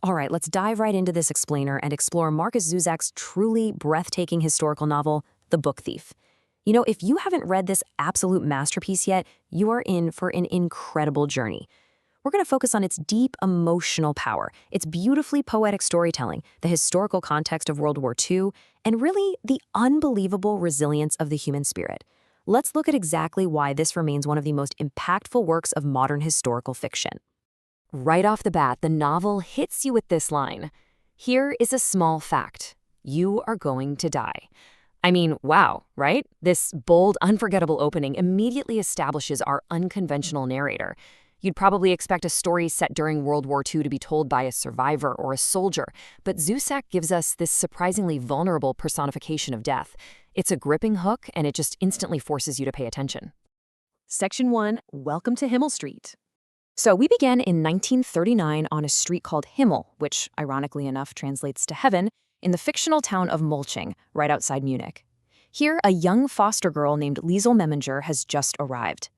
All right, let's dive right into this explainer and explore Markus Zusak's truly breathtaking historical novel, The Book Thief. You know, if you haven't read this absolute masterpiece yet, you are in for an incredible journey. We're going to focus on its deep emotional power, its beautifully poetic storytelling, the historical context of World War II, and really the unbelievable resilience of the human spirit. Let's look at exactly why this remains one of the most impactful works of modern historical fiction. Right off the bat, the novel hits you with this line. Here is a small fact. You are going to die. I mean, wow, right? This bold, unforgettable opening immediately establishes our unconventional narrator. You'd probably expect a story set during World War II to be told by a survivor or a soldier, but Zusak gives us this surprisingly vulnerable personification of death. It's a gripping hook, and it just instantly forces you to pay attention. Section 1, Welcome to Himmel Street. So we began in 1939 on a street called Himmel, which, ironically enough, translates to heaven, in the fictional town of Mulching, right outside Munich. Here, a young foster girl named Liesel Meminger has just arrived.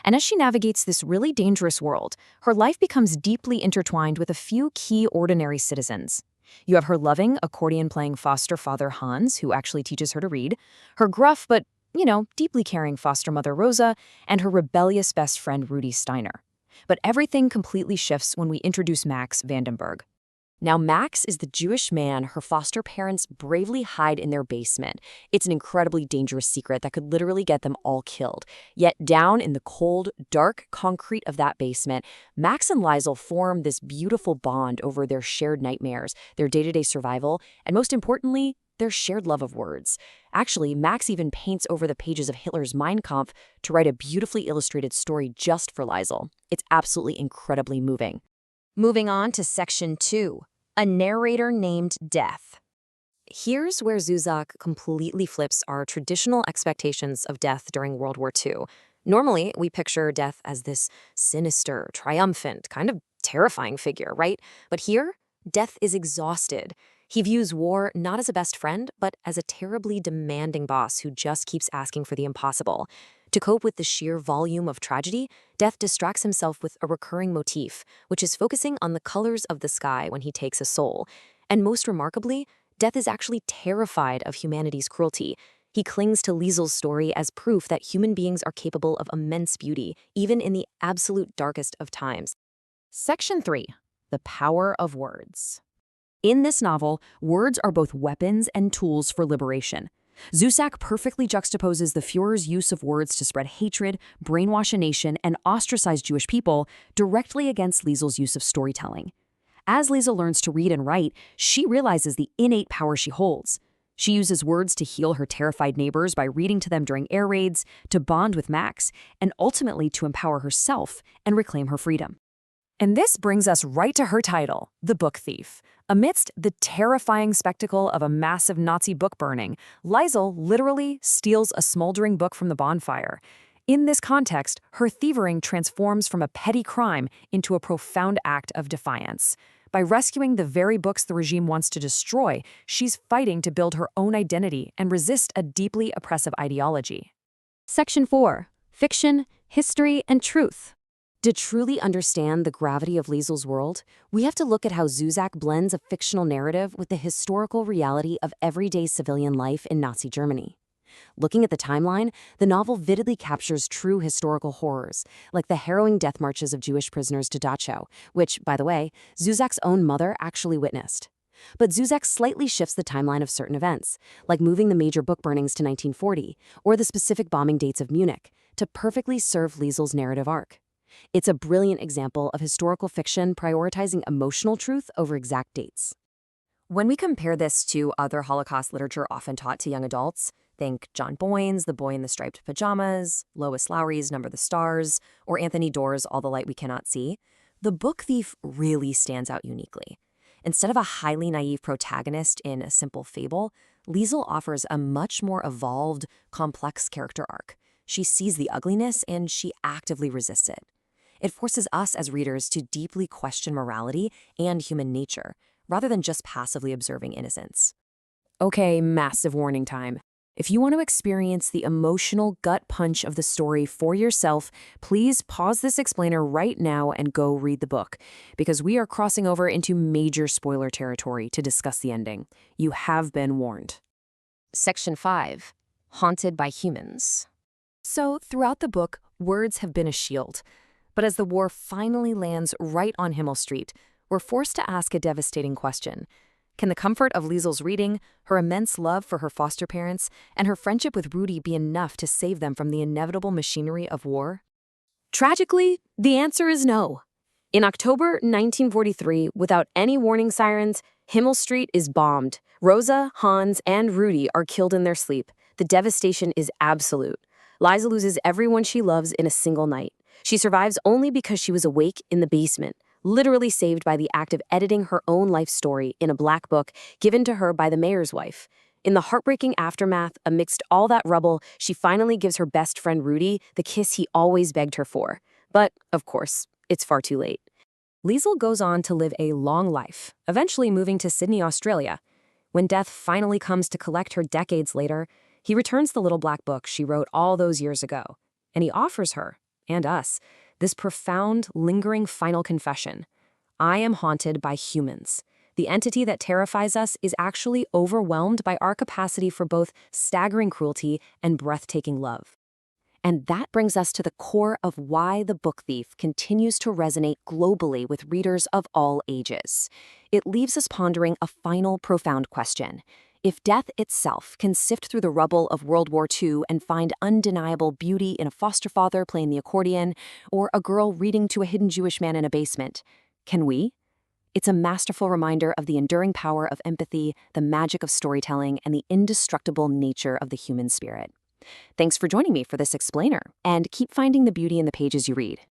And as she navigates this really dangerous world, her life becomes deeply intertwined with a few key ordinary citizens. You have her loving, accordion-playing foster father Hans, who actually teaches her to read, her gruff but, deeply caring foster mother Rosa, and her rebellious best friend Rudy Steiner. But everything completely shifts when we introduce Max Vandenberg. Now, Max is the Jewish man her foster parents bravely hide in their basement. It's an incredibly dangerous secret that could literally get them all killed. Yet down in the cold, dark concrete of that basement, Max and Liesel form this beautiful bond over their shared nightmares, their day-to-day survival, and most importantly, their shared love of words. Actually, Max even paints over the pages of Hitler's Mein Kampf to write a beautifully illustrated story just for Liesel. It's absolutely incredibly moving. Moving on to Section 2, A Narrator Named Death. Here's where Zusak completely flips our traditional expectations of death during World War II. Normally, we picture death as this sinister, triumphant, kind of terrifying figure, right? But here, death is exhausted. He views war not as a best friend, but as a terribly demanding boss who just keeps asking for the impossible. To cope with the sheer volume of tragedy, Death distracts himself with a recurring motif, which is focusing on the colors of the sky when he takes a soul. And most remarkably, Death is actually terrified of humanity's cruelty. He clings to Liesel's story as proof that human beings are capable of immense beauty, even in the absolute darkest of times. Section 3, The Power of Words. In this novel, words are both weapons and tools for liberation. Zusak perfectly juxtaposes the Führer's use of words to spread hatred, brainwash a nation, and ostracize Jewish people directly against Liesel's use of storytelling. As Liesel learns to read and write, she realizes the innate power she holds. She uses words to heal her terrified neighbors by reading to them during air raids, to bond with Max, and ultimately to empower herself and reclaim her freedom. And this brings us right to her title, The Book Thief. Amidst the terrifying spectacle of a massive Nazi book burning, Liesel literally steals a smoldering book from the bonfire. In this context, her thieving transforms from a petty crime into a profound act of defiance. By rescuing the very books the regime wants to destroy, she's fighting to build her own identity and resist a deeply oppressive ideology. Section 4, Fiction, History, and Truth. To truly understand the gravity of Liesel's world, we have to look at how Zusak blends a fictional narrative with the historical reality of everyday civilian life in Nazi Germany. Looking at the timeline, the novel vividly captures true historical horrors, like the harrowing death marches of Jewish prisoners to Dachau, which, by the way, Zusak's own mother actually witnessed. But Zusak slightly shifts the timeline of certain events, like moving the major book burnings to 1940, or the specific bombing dates of Munich, to perfectly serve Liesel's narrative arc. It's a brilliant example of historical fiction prioritizing emotional truth over exact dates. When we compare this to other Holocaust literature often taught to young adults, think John Boyne's The Boy in the Striped Pajamas, Lois Lowry's Number the Stars, or Anthony Doerr's All the Light We Cannot See, The Book Thief really stands out uniquely. Instead of a highly naive protagonist in a simple fable, Liesel offers a much more evolved, complex character arc. She sees the ugliness and she actively resists it. It forces us as readers to deeply question morality and human nature, rather than just passively observing innocence. Okay, massive warning time. If you want to experience the emotional gut punch of the story for yourself, please pause this explainer right now and go read the book, because we are crossing over into major spoiler territory to discuss the ending. You have been warned. Section 5. Haunted by Humans. So, throughout the book, words have been a shield. But as the war finally lands right on Himmel Street, we're forced to ask a devastating question. Can the comfort of Liesel's reading, her immense love for her foster parents, and her friendship with Rudy be enough to save them from the inevitable machinery of war? Tragically, the answer is no. In October 1943, without any warning sirens, Himmel Street is bombed. Rosa, Hans, and Rudy are killed in their sleep. The devastation is absolute. Liesel loses everyone she loves in a single night. She survives only because she was awake in the basement, literally saved by the act of editing her own life story in a black book given to her by the mayor's wife. In the heartbreaking aftermath, amidst all that rubble, she finally gives her best friend Rudy the kiss he always begged her for. But, of course, it's far too late. Liesel goes on to live a long life, eventually moving to Sydney, Australia. When death finally comes to collect her decades later, he returns the little black book she wrote all those years ago, and he offers her, and us, this profound, lingering final confession. I am haunted by humans. The entity that terrifies us is actually overwhelmed by our capacity for both staggering cruelty and breathtaking love. And that brings us to the core of why The Book Thief continues to resonate globally with readers of all ages. It leaves us pondering a final profound question. If death itself can sift through the rubble of World War II and find undeniable beauty in a foster father playing the accordion, or a girl reading to a hidden Jewish man in a basement, can we? It's a masterful reminder of the enduring power of empathy, the magic of storytelling, and the indestructible nature of the human spirit. Thanks for joining me for this explainer, and keep finding the beauty in the pages you read.